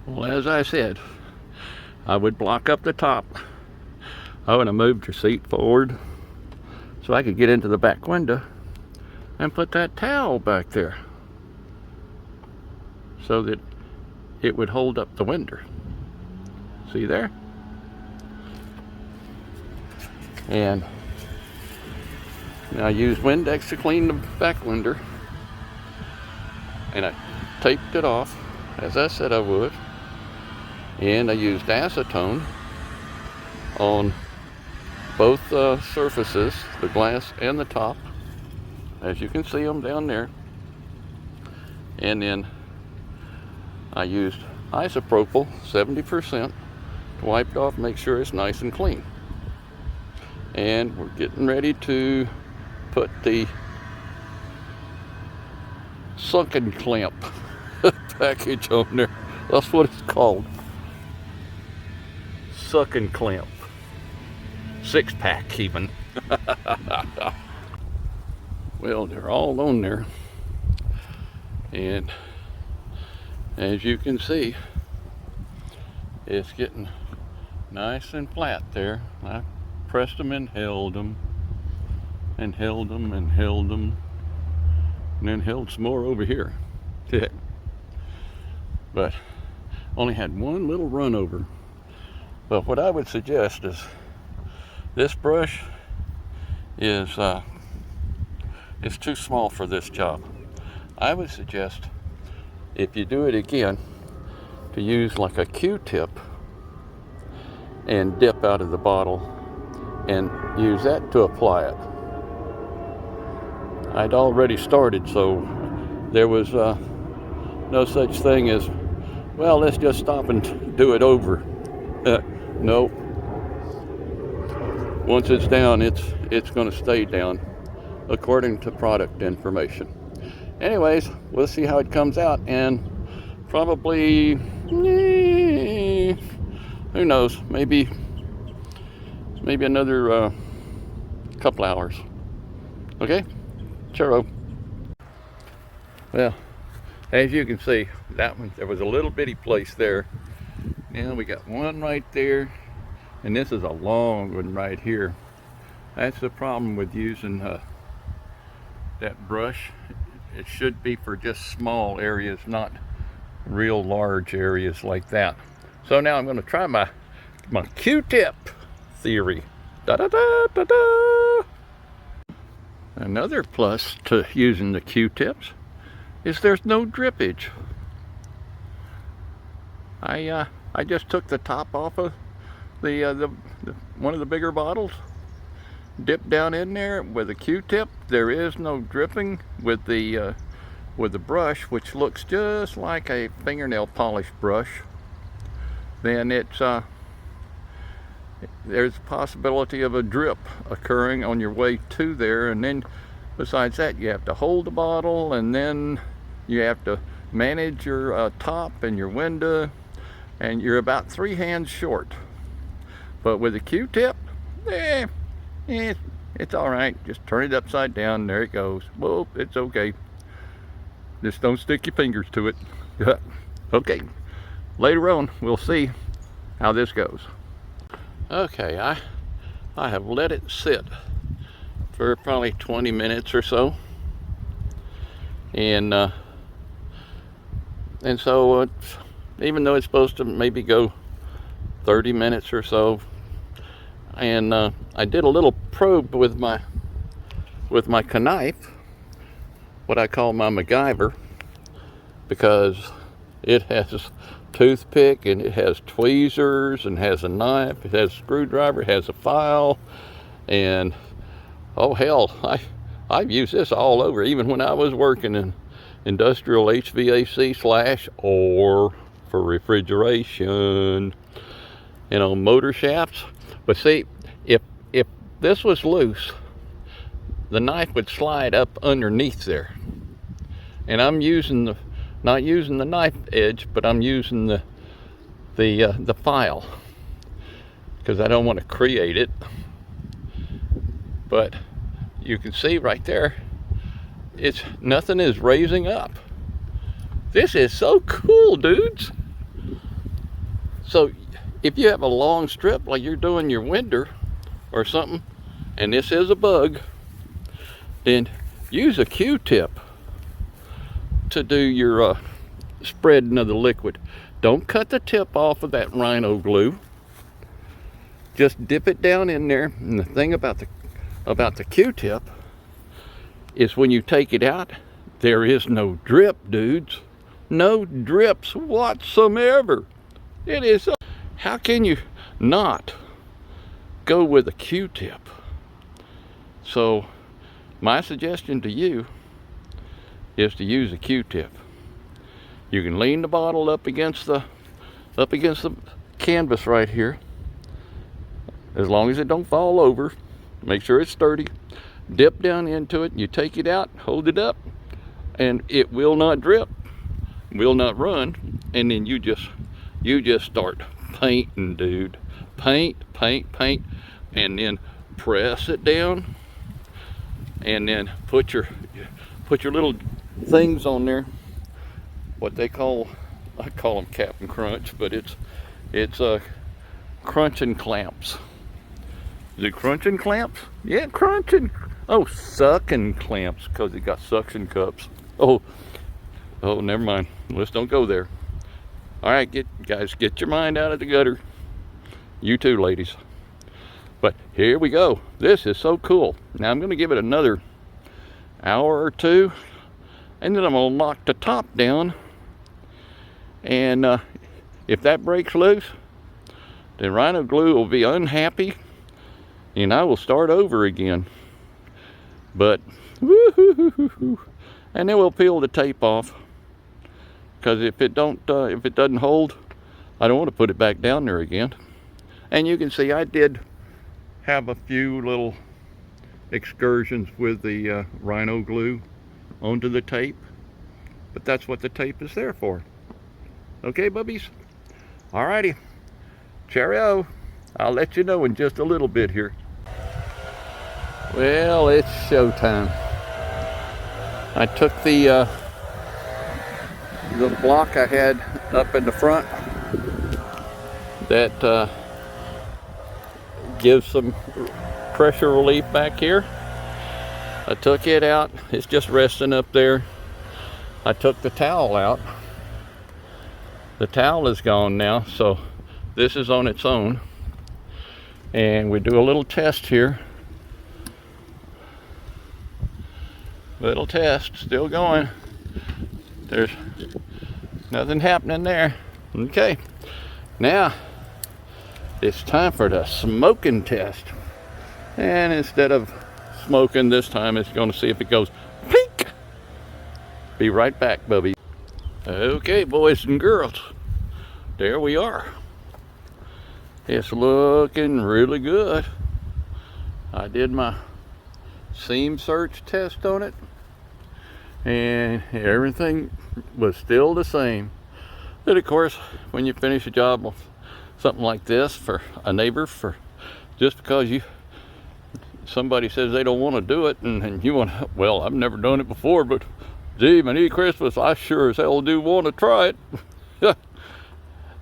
Well, as I said, I would block up the top. I would have moved your seat forward so I could get into the back window and put that towel back there so that it would hold up the window. See there? And I used Windex to clean the back window, and I taped it off as I said I would, and I used acetone on both surfaces, the glass and the top, as you can see them down there. And then I used isopropyl 70% to wipe it off, make sure it's nice and clean. And we're getting ready to put the sunken clamp package on there. That's what it's called. Sucking clamp. 6-pack even. Well, they're all on there. And as you can see, it's getting nice and flat there. I pressed them and held them and held them and held them and then held some more over here. But only had one little run over. But what I would suggest is this brush is it's too small for this job. I would suggest, if you do it again, to use like a Q-tip and dip out of the bottle and use that to apply it. I'd already started, so there was no such thing as, well, let's just stop and do it over. No. Once it's down, it's going to stay down according to product information. Anyways, we'll see how it comes out, and probably, who knows, maybe another couple hours. Okay? Churro. Well, as you can see, that one, there was a little bitty place there. Now we got one right there, and this is a long one right here. That's the problem with using that brush. It should be for just small areas, not real large areas like that. So now I'm going to try my Q-tip theory. Da-da-da-da-da. Another plus to using the Q-tips is there's no drippage. I just took the top off of the one of the bigger bottles, dipped down in there with a Q-tip. There is no dripping with the brush, which looks just like a fingernail polish brush. Then it's there's a possibility of a drip occurring on your way to there, and then besides that, you have to hold the bottle, and then you have to manage your top and your window, and you're about 3 hands short. But with a Q-tip, it's all right. Just turn it upside down. There it goes. Whoa, it's okay. Just don't stick your fingers to it. Okay. Later on, we'll see how this goes. Okay, I have let it sit for probably 20 minutes or so, and so it's, even though it's supposed to maybe go 30 minutes or so, and I did a little probe with my knife, what I call my MacGyver, because it has toothpick and it has tweezers and has a knife, it has a screwdriver, it has a file, and oh hell, I've used this all over, even when I was working in industrial HVAC / or for refrigeration, you know, motor shafts. But see, if this was loose, the knife would slide up underneath there, and I'm using not using the knife edge, but I'm using the file, because I don't want to create it. But you can see right there, nothing is raising up. This is so cool, dudes. So if you have a long strip like you're doing your window or something, and this is a bug, then use a Q-tip to do your spreading of the liquid. Don't cut the tip off of that Rhino glue. Just dip it down in there. And the thing about the Q-tip is when you take it out, there is no drip, dudes. No drips whatsoever. It is. How can you not go with a Q-tip? So my suggestion to you is to use a Q-tip. You can lean the bottle up against the canvas right here, as long as it don't fall over. Make sure it's sturdy. Dip down into it, you take it out, hold it up, and it will not drip, will not run, and then you just start painting, dude. Paint, and then press it down, and then put your little things on there. What they call, I call them Captain Crunch, but it's crunching clamps. Is it crunching clamps? Yeah, crunching. Oh, sucking clamps, because it got suction cups. Oh, never mind. Let's don't go there. All right, guys, get your mind out of the gutter. You too, ladies. But here we go. This is so cool. Now I'm going to give it another hour or two, and then I'm going to lock the top down. And if that breaks loose, then Rhino Glue will be unhappy, and I will start over again. But woo-hoo-hoo-hoo-hoo. And then we'll peel the tape off, because if it doesn't hold, I don't want to put it back down there again. And you can see I did have a few little excursions with the Rhino Glue onto the tape, but that's what the tape is there for. Okay, bubbies? Alrighty. Cheerio. I'll let you know in just a little bit here. Well, it's showtime. I took the block I had up in the front that gives some pressure relief back here. I took it out. It's just resting up there. I took the towel out. The towel is gone now, so this is on its own. And we do a little test here. Little test, still going. There's nothing happening there. Okay, now it's time for the smoking test. And instead of smoking this time, it's going to see if it goes pink. Be right back, Bubby. Okay, boys and girls, there we are. It's looking really good. I did my seam search test on it, and everything was still the same. And of course, when you finish a job with something like this for a neighbor, for just because somebody says they don't want to do it, and you want to, well, I've never done it before, but gee, Merry Christmas, I sure as hell do want to try it.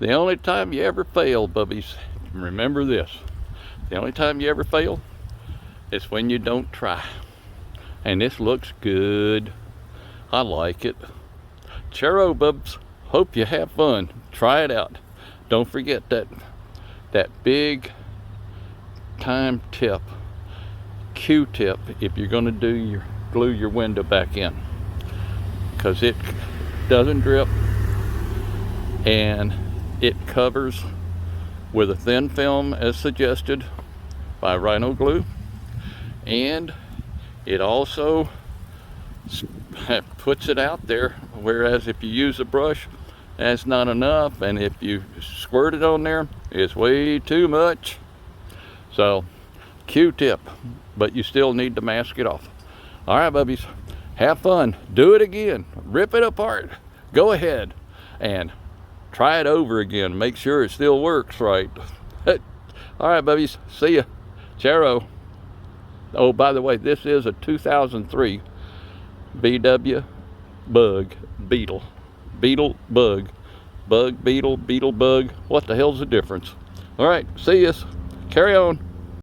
The only time you ever fail, bubbies, remember this. The only time you ever fail is when you don't try. And this looks good. I like it. Cheerio, bubs. Hope you have fun. Try it out. Don't forget that big time tip, Q-tip, if you're going to glue your window back in, because it doesn't drip, and it covers with a thin film as suggested by Rhino Glue, and it also puts it out there, whereas if you use a brush, that's not enough, and if you squirt it on there, it's way too much. So Q-tip, but you still need to mask it off. All right, bubbies, have fun. Do it again. Rip it apart. Go ahead and try it over again. Make sure it still works right. All right, bubbies, see ya. Cheerio. Oh, by the way, this is a 2003 VW Beetle Bug bug, beetle, beetle, bug. What the hell's the difference? All right, see yous. Carry on.